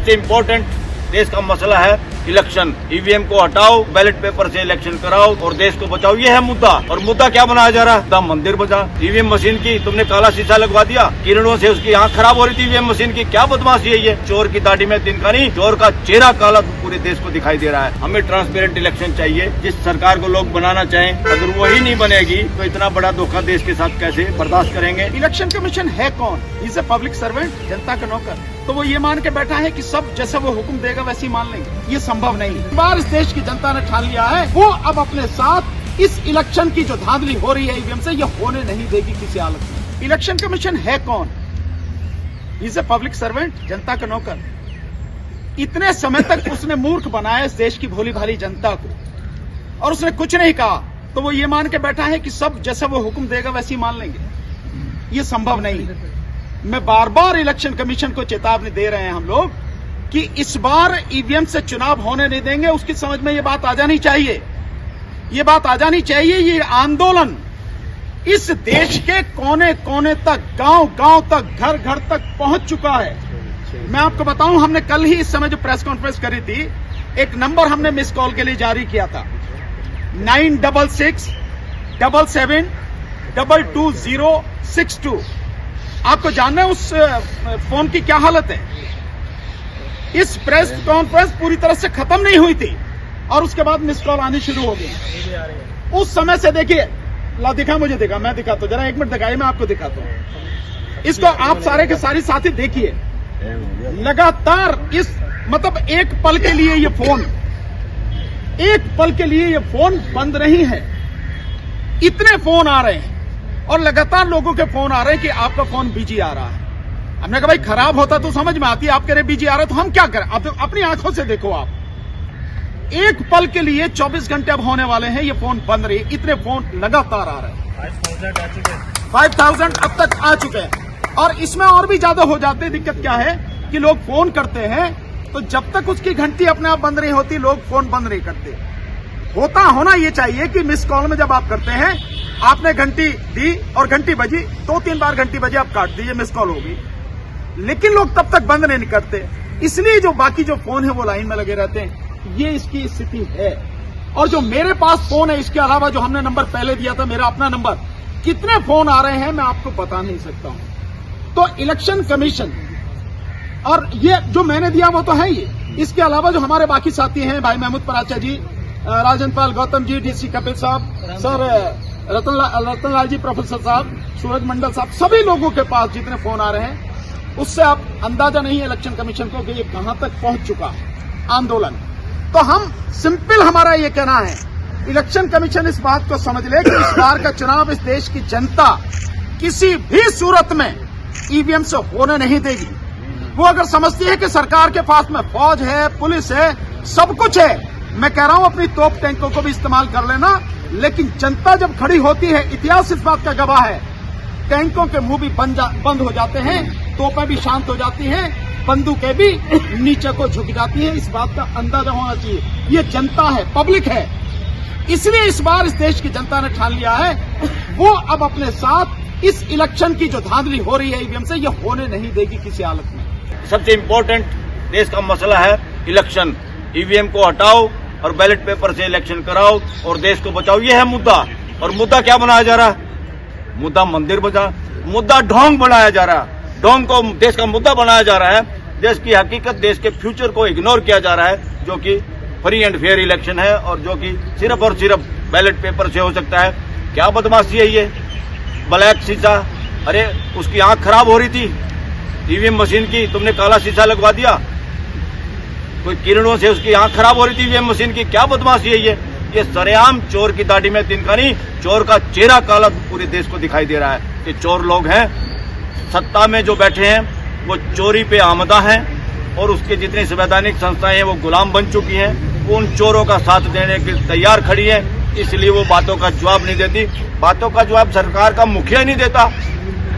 सबसे इम्पोर्टेंट देश का मसला है इलेक्शन। ईवीएम को हटाओ, बैलेट पेपर से इलेक्शन कराओ और देश को बचाओ, ये है मुद्दा। और मुद्दा क्या बनाया जा रहा है? मंदिर बचा। ईवीएम मशीन की तुमने काला शीशा लगवा दिया, किरणों से उसकी आंख खराब हो रही थी ईवीएम मशीन की। क्या बदमाशी है ये? चोर की दाढ़ी में तिनका नहीं, चोर का चेहरा काला पूरे देश को दिखाई दे रहा है। हमें ट्रांसपेरेंट इलेक्शन चाहिए। जिस सरकार को लोग बनाना चाहें, अगर वही नहीं बनेगी तो इतना बड़ा धोखा देश के साथ कैसे बर्दाश्त करेंगे? इलेक्शन कमीशन है कौन? इज ए पब्लिक सर्वेंट, जनता का नौकर। तो वो ये मान के बैठा है कि सब जैसा वो हुक्म देगा वैसे ही मान लेंगे। ये संभव नहीं है। बार इस देश की जनता ने ठान लिया है, वो अब अपने साथ इस इलेक्शन की जो धांधली हो रही है ईवीएम से, ये होने नहीं देगी किसी हालत में। इलेक्शन कमीशन है कौन? इज ए पब्लिक सर्वेंट, जनता का नौकर। इतने समय तक उसने मूर्ख बनाया इस देश की भोली भाली जनता को, और उसने कुछ नहीं कहा। तो वो ये मान के बैठा है कि सब जैसा वो हुक्म देगा वैसे ही मान लेंगे। ये संभव नहीं है। मैं बार बार इलेक्शन कमीशन को चेतावनी दे रहे हैं हम लोग कि इस बार ईवीएम से चुनाव होने नहीं देंगे। उसकी समझ में ये बात आ जानी चाहिए। ये बात आ जानी चाहिए। ये आंदोलन इस देश के कोने कोने तक, गांव गांव तक, घर घर तक पहुंच चुका है। मैं आपको बताऊं, हमने कल ही इस समय जो प्रेस कॉन्फ्रेंस करी थी, एक नंबर हमने मिस कॉल के लिए जारी किया था, 9667772262। आपको जानना है उस फोन की क्या हालत है? इस प्रेस कॉन्फ्रेंस पूरी तरह से खत्म नहीं हुई थी और उसके बाद मिस कॉल आनी शुरू हो गई। उस समय से देखिए, ला दिखा, मुझे दिखा, मैं दिखाता हूं, जरा एक मिनट दिखाइए, मैं आपको दिखाता हूं। इसको आप सारे के सारे साथी देखिए। लगातार इस मतलब एक पल के लिए ये फोन, एक पल के लिए ये फोन बंद नहीं है। इतने फोन आ रहे हैं और लगातार लोगों के फोन आ रहे हैं कि आपका फोन बिजी आ रहा है। हमने कहा भाई खराब होता तो समझ में आती, आप कह रहे बिजी आ रहा है तो हम क्या करें? आप अपनी आंखों से देखो। आप एक पल के लिए 24 घंटे अब होने वाले हैं, ये फोन बंद रही। इतने फोन लगातार आ रहे हैं, 5000 अब तक आ चुके हैं। और इसमें और भी ज्यादा हो जाते हैं। दिक्कत क्या है कि लोग फोन करते हैं तो जब तक उसकी घंटी अपने आप बंद नहीं होती, लोग फोन बंद नहीं करते। होना ये चाहिए कि मिस कॉल में जब आप करते हैं, आपने घंटी दी और घंटी बजी, 2-3 बार घंटी बजी, आप काट दीजिए, मिस कॉल होगी। लेकिन लोग तब तक बंद नहीं करते, इसलिए जो बाकी जो फोन है वो लाइन में लगे रहते हैं। ये इसकी स्थिति है। और जो मेरे पास फोन है, इसके अलावा जो हमने नंबर पहले दिया था, मेरा अपना नंबर, कितने फोन आ रहे हैं मैं आपको बता नहीं सकता हूं। तो इलेक्शन कमीशन और ये जो मैंने दिया वो तो है ही। इसके अलावा जो हमारे बाकी साथी हैं, भाई महमूद पराचा जी, राजन पाल गौतम जी, डीसी कपिल साहब, सर रतन लाल जी, प्रोफेसर साहब, सूरज मंडल साहब, सभी लोगों के पास जितने फोन आ रहे हैं, उससे आप अंदाजा नहीं है इलेक्शन कमीशन को कि ये कहां तक पहुंच चुका है आंदोलन। तो हम सिंपल, हमारा ये कहना है, इलेक्शन कमीशन इस बात को समझ ले कि इस बार का चुनाव इस देश की जनता किसी भी सूरत में ईवीएम से होने नहीं देगी। वो अगर समझती है कि सरकार के पास में फौज है, पुलिस है, सब कुछ है, मैं कह रहा हूं अपनी तोप टैंकों को भी इस्तेमाल कर लेना। लेकिन जनता जब खड़ी होती है, इतिहास इस बात का गवाह है, टैंकों के मुंह भी बंद हो जाते हैं, तोपें भी शांत हो जाती हैं, बंदूकें भी नीचे को झुक जाती हैं। इस बात का अंदाजा होना चाहिए। ये जनता है, पब्लिक है। इसलिए इस बार इस देश की जनता ने ठान लिया है, वो अब अपने साथ इस इलेक्शन की जो धांधली हो रही है ईवीएम से, ये होने नहीं देगी किसी हालत में। सबसे इम्पोर्टेंट देश का मसला है इलेक्शन। ईवीएम को हटाओ और बैलेट पेपर से इलेक्शन कराओ और देश को बचाओ, ये है मुद्दा। और मुद्दा क्या बनाया जा रहा है? मुद्दा मंदिर बचा, मुद्दा ढोंग बनाया जा रहा है। ढोंग को देश का मुद्दा बनाया जा रहा है। देश की हकीकत, देश के फ्यूचर को इग्नोर किया जा रहा है, जो कि फ्री एंड फेयर इलेक्शन है और जो कि सिर्फ और सिर्फ बैलेट पेपर से हो सकता है। क्या बदमाशी है ये? ब्लैक शीशा, अरे उसकी आंख खराब हो रही थी ईवीएम मशीन की, तुमने काला शीशा लगवा दिया। कोई किरणों से उसकी आंख खराब हो रही थी ईवीएम मशीन की। क्या बदमाशी है ये? ये सरेआम चोर की दाढ़ी में तिनका नहीं, चोर का चेहरा काला पूरे देश को दिखाई दे रहा है। ये चोर लोग हैं, सत्ता में जो बैठे हैं वो चोरी पे आमदा हैं और उसके जितनी संवैधानिक संस्थाएं हैं वो गुलाम बन चुकी हैं। वो उन चोरों का साथ देने के तैयार खड़ी है, इसलिए वो बातों का जवाब नहीं देती। बातों का जवाब सरकार का मुखिया नहीं देता,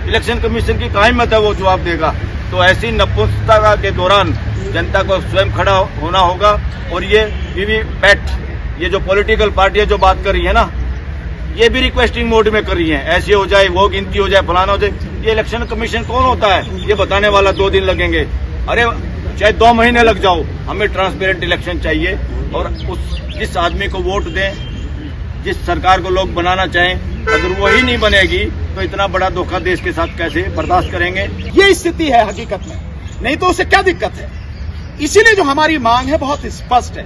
इलेक्शन कमीशन की कहाँ हिम्मत है वो जवाब देगा? तो ऐसी नपुंसकता के दौरान जनता को स्वयं खड़ा होना होगा। और ये वीवीपैट, ये जो पॉलिटिकल पार्टियां जो बात कर रही है ना, ये भी रिक्वेस्टिंग मोड में कर रही हैं, ऐसे हो जाए, वो गिनती हो जाए, फलाना हो जाए। ये इलेक्शन कमीशन कौन होता है ये बताने वाला 2 दिन लगेंगे। अरे चाहे 2 महीने लग जाओ, हमें ट्रांसपेरेंट इलेक्शन चाहिए। और जिस आदमी को वोट दें, जिस सरकार को लोग बनाना चाहें, अगर वही नहीं बनेगी तो इतना बड़ा धोखा देश के साथ कैसे बर्दाश्त करेंगे। ये स्थिति है हकीकत में, नहीं तो उससे क्या दिक्कत है। इसीलिए जो हमारी मांग है बहुत स्पष्ट है,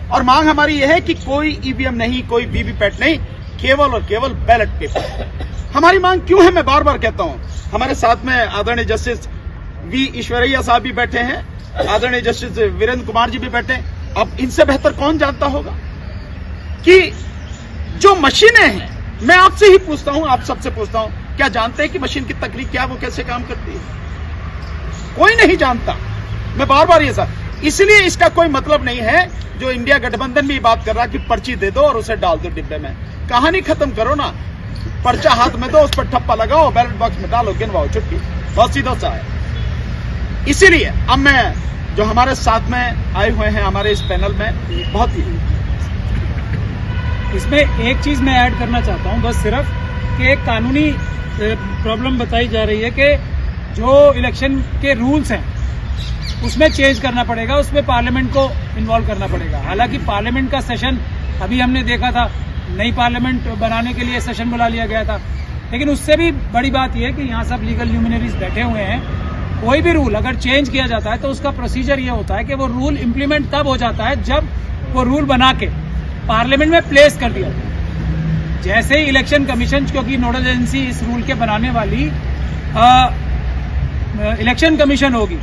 और मांग हमारी यह है कि कोई ईवीएम नहीं, कोई वीवीपैट नहीं, केवल और केवल बैलेट पेपर। हमारी मांग क्यों है, मैं बार बार कहता हूं। हमारे साथ में आदरणीय जस्टिस वी ईश्वरैया साहब भी बैठे हैं, आदरणीय जस्टिस वीरेंद्र कुमार जी भी बैठे हैं। अब इनसे बेहतर कौन जानता होगा कि जो मशीनें हैं, मैं आपसे ही पूछता हूं, आप सबसे पूछता हूं, क्या जानते हैं कि मशीन की तकनीक क्या है, वो कैसे काम करती है? कोई नहीं जानता। मैं बार बार ये सर, इसलिए इसका कोई मतलब नहीं है जो इंडिया गठबंधन भी बात कर रहा है कि पर्ची दे दो और उसे डाल दो डिब्बे में। कहानी खत्म करो ना, पर्चा हाथ में दो, उस पर ठप्पा लगाओ, बैलेट बॉक्स में डालो, गिनवाओ, छुट्टी। बहुत सीधा सा है। इसीलिए अब मैं जो हमारे साथ में आए हुए हैं हमारे इस पैनल में, बहुत ही इसमें एक चीज मैं ऐड करना चाहता हूं, बस सिर्फ कि एक कानूनी प्रॉब्लम बताई जा रही है कि जो इलेक्शन के रूल्स हैं उसमें चेंज करना पड़ेगा, उसमें पार्लियामेंट को इन्वॉल्व करना पड़ेगा। हालांकि पार्लियामेंट का सेशन अभी हमने देखा था, नई पार्लियामेंट बनाने के लिए सेशन बुला लिया गया था, लेकिन उससे भी बड़ी बात यह है कि यहाँ सब लीगल ल्यूमिनरीज बैठे हुए हैं। कोई भी रूल अगर चेंज किया जाता है तो उसका प्रोसीजर ये होता है कि वो रूल इम्प्लीमेंट तब हो जाता है जब वो रूल बना के पार्लियामेंट में प्लेस कर दिया जाए। जैसे ही इलेक्शन कमीशन, क्योंकि नोडल एजेंसी इस रूल के बनाने वाली इलेक्शन कमीशन होगी,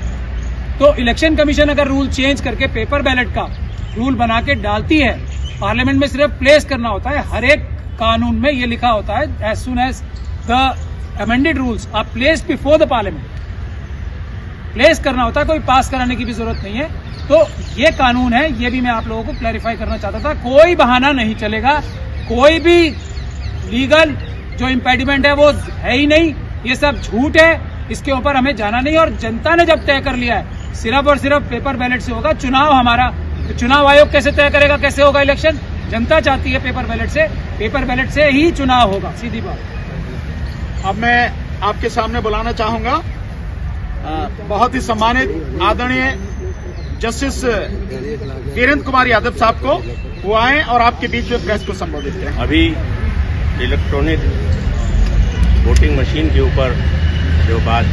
तो इलेक्शन कमीशन अगर रूल चेंज करके पेपर बैलेट का रूल बना के डालती है, पार्लियामेंट में सिर्फ प्लेस करना होता है। हर एक कानून में ये लिखा होता है, as soon as the amended rules are placed before the parliament, place करना होता है, कोई पास कराने की भी जरूरत नहीं है। तो ये कानून है, ये भी मैं आप लोगों को क्लैरिफाई करना चाहता था। कोई बहाना नहीं चलेगा, कोई भी लीगल जो इम्पेडिमेंट है वो है ही नहीं, ये सब झूठ है, इसके ऊपर हमें जाना नहीं। और जनता ने जब तय कर लिया है सिर्फ और सिर्फ पेपर बैलेट से होगा चुनाव हमारा, तो चुनाव आयोग कैसे तय करेगा कैसे होगा इलेक्शन? जनता चाहती है पेपर बैलेट से ही चुनाव होगा, सीधी बात। अब मैं आपके सामने बुलाना चाहूंगा बहुत ही सम्मानित आदरणीय जस्टिस वीरेंद्र कुमार यादव साहब को, वो आए और आपके बीच में प्रेस को संबोधित करें। अभी इलेक्ट्रॉनिक वोटिंग मशीन के ऊपर जो बात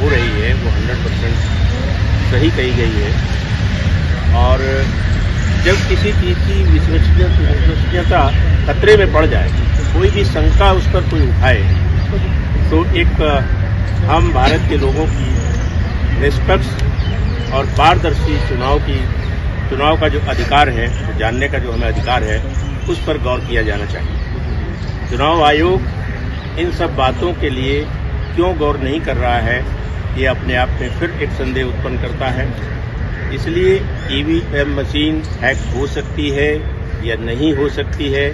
हो रही है वो 100% सही कही गई है। और जब किसी चीज़ की विश्वसनीयता खतरे में पड़ जाए, कोई भी शंका उस पर कोई उठाए, तो एक हम भारत के लोगों की निष्पक्ष और पारदर्शी चुनाव का जो अधिकार है, जो जानने का जो हमें अधिकार है, उस पर गौर किया जाना चाहिए। चुनाव आयोग इन सब बातों के लिए क्यों गौर नहीं कर रहा है, ये अपने आप में फिर एक संदेह उत्पन्न करता है। इसलिए ईवीएम मशीन हैक हो सकती है या नहीं हो सकती है,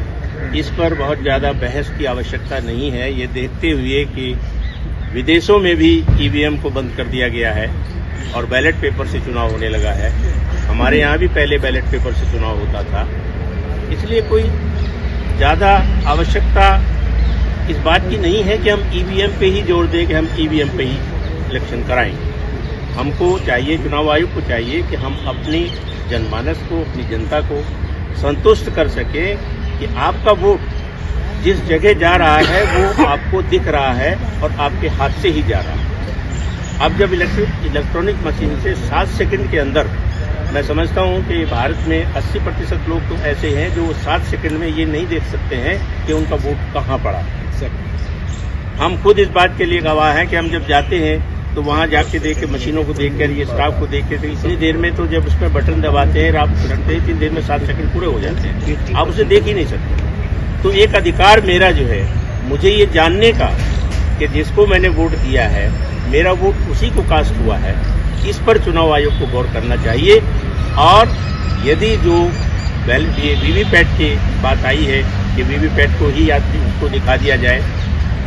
इस पर बहुत ज़्यादा बहस की आवश्यकता नहीं है। ये देखते हुए कि विदेशों में भी ईवीएम को बंद कर दिया गया है और बैलेट पेपर से चुनाव होने लगा है। हमारे यहाँ भी पहले बैलेट पेपर से चुनाव होता था, इसलिए कोई ज़्यादा आवश्यकता इस बात की नहीं है कि हम ईवीएम पे ही जोर दें कि हम ईवीएम पे ही इलेक्शन कराएं। हमको चाहिए, चुनाव आयोग को चाहिए कि हम अपनी जनमानस को, अपनी जनता को संतुष्ट कर सके कि आपका वोट जिस जगह जा रहा है वो आपको दिख रहा है और आपके हाथ से ही जा रहा है। अब जब इलेक्ट्रॉनिक मशीन से 7 सेकंड के अंदर, मैं समझता हूं कि भारत में 80% लोग तो ऐसे हैं जो 7 सेकंड में ये नहीं देख सकते हैं कि उनका वोट कहाँ पड़ा। हम खुद इस बात के लिए गवाह हैं कि हम जब जाते हैं तो वहां जाके देख के, मशीनों को देखकर, ये स्टाफ को देख के, तो इतनी देर में तो जब उसमें बटन दबाते हैं, आप रखते हैं, इतनी देर में 7 सेकंड पूरे हो जाते हैं, आप उसे देख ही नहीं सकते। तो एक अधिकार मेरा जो है, मुझे ये जानने का कि जिसको मैंने वोट दिया है, मेरा वोट उसी को कास्ट हुआ है, इस पर चुनाव आयोग को गौर करना चाहिए। और यदि जो वीवीपैट की बात आई है कि वीवीपैट को ही उसको दिखा दिया जाए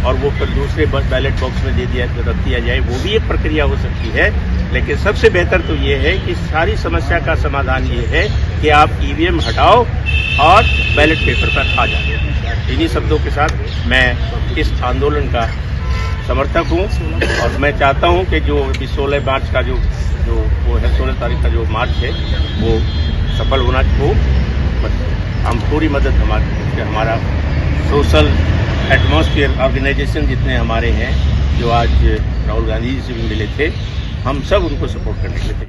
और वो फिर दूसरे बैलेट बॉक्स में रख दिया जाए, वो भी एक प्रक्रिया हो सकती है। लेकिन सबसे बेहतर तो ये है कि सारी समस्या का समाधान ये है कि आप ईवीएम हटाओ और बैलेट पेपर पर आ जाओ। इन्हीं शब्दों के साथ मैं इस आंदोलन का समर्थक हूं और मैं चाहता हूं कि जो 16 मार्च का जो वो है 16 तारीख का जो मार्च है वो सफल होना हो। हम पूरी मदद हमारा सोशल एटमॉस्फेयर ऑर्गेनाइजेशन जितने हमारे हैं जो आज राहुल गांधी जी से भी मिले थे, हम सब उनको सपोर्ट करने के लिए थे।